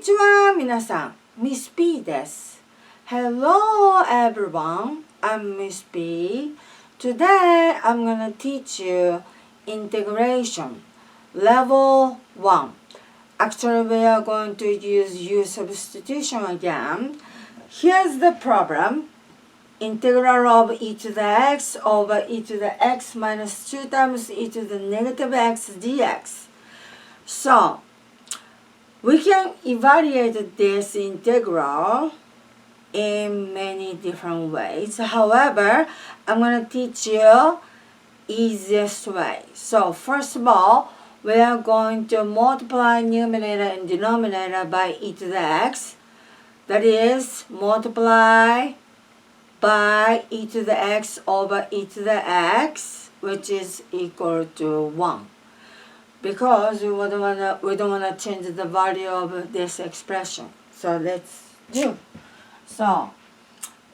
にちは、皆さん。Ms.P です。Hello, everyone. I'm Ms.P. Today, I'm gonna teach you integration, level 1. Actually, we are going to use U-substitution again. Here's the problem. Integral of e to the x over e to the x minus 2 times e to the negative x dx. So, we can evaluate this integral in many different ways. However, I'm going to teach you easiest way. So, first of all, we are going to multiply numerator and denominator by e to the x. That is, multiply by e to the x over e to the x, which is equal to 1. Because we don't wanna change the value of this expression. So let's do. So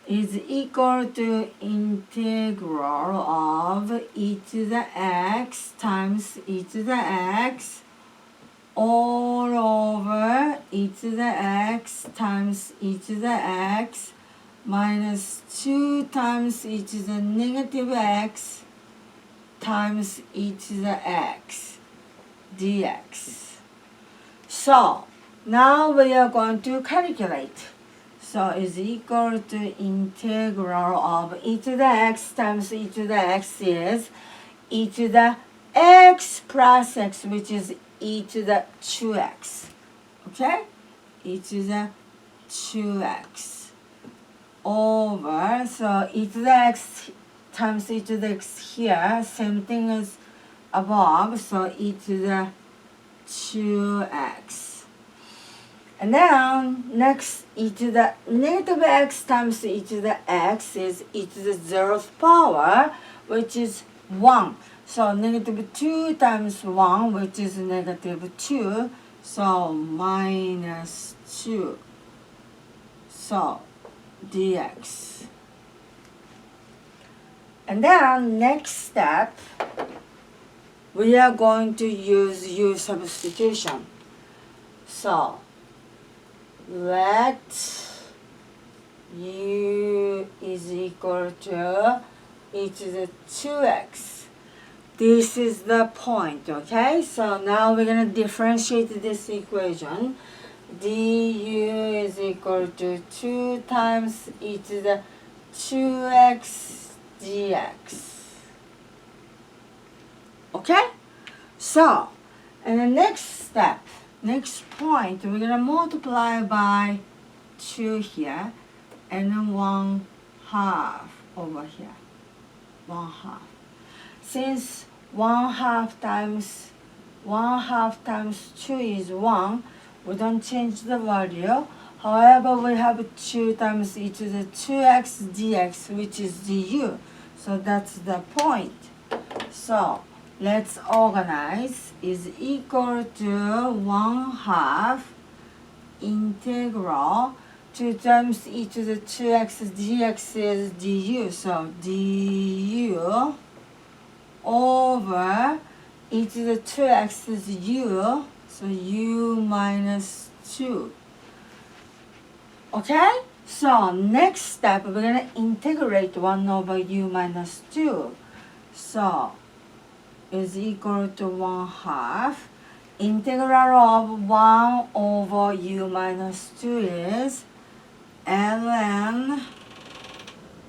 is equal to integral of e to the x times e to the x all over e to the x times e to the x minus 2 times e to the negative x times e to the x dx. So, now we are going to calculate. So, is equal to integral of e to the x times e to the x is e to the x plus x, which is e to the 2x. Okay? E to the 2x over, so e to the x times e to the x here, same thing as above, so e to the 2x. And then next, e to the negative x times e to the x is e to the 0th power, which is 1. So negative 2 times 1, which is negative 2, so minus 2. So dx. And then next step, we are going to use U-substitution. So let U is equal to e to the 2x. This is the point, okay? So now we're going to differentiate this equation. Du is equal to 2 times e to the 2x dx. Okay? So, and the next step, next point, we're going to multiply by 2 here and then 1 half over here. 1 half. Since 1 half times 2 is 1, we don't change the value. However, we have 2 times e to the 2x dx, which is du. So that's the point. So let's organize. Is equal to 1 half integral 2 times e to the 2x dx is du. So du over e to the 2x is u. So u minus 2. Okay? So next step, we're going to integrate 1 over u minus 2. So is equal to 1 half. Integral of 1 over u minus 2 is ln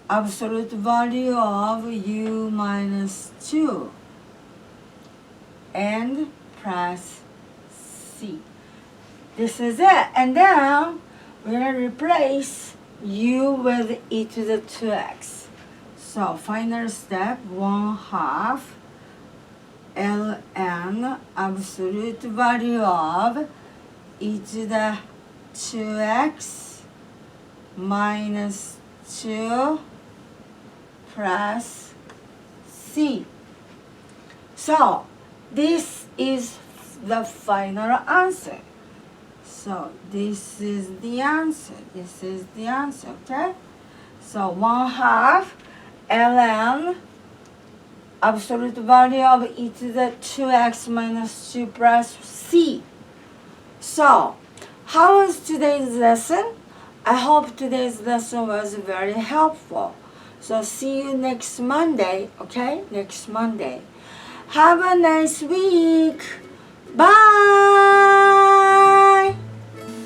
absolute value of u minus 2 and plus c. This is it. And then we're going to replace u with e to the 2x. So final step, 1 half ln absolute value of e to the 2x minus 2 plus c. So this is the final answer. So this is the answer. This is the answer, okay? So 1 half ln absolute value of e to the 2x minus 2 plus c. So How was today's lesson? I hope today's lesson was very helpful. So see you next Monday, okay? Next Monday. Have a nice week. Bye.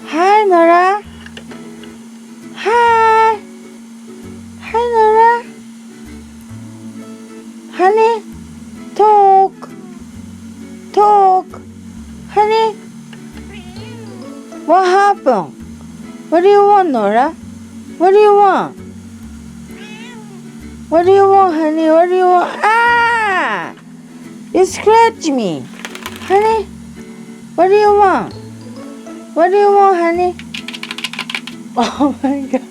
Hi, Nora. Hi. Hi, Nora. Honey, talk. Honey, what happened? What do you want, Nora? What do you want? What do you want, honey? What do you want? Ah! You scratch me. Honey, what do you want? What do you want, honey? Oh my God.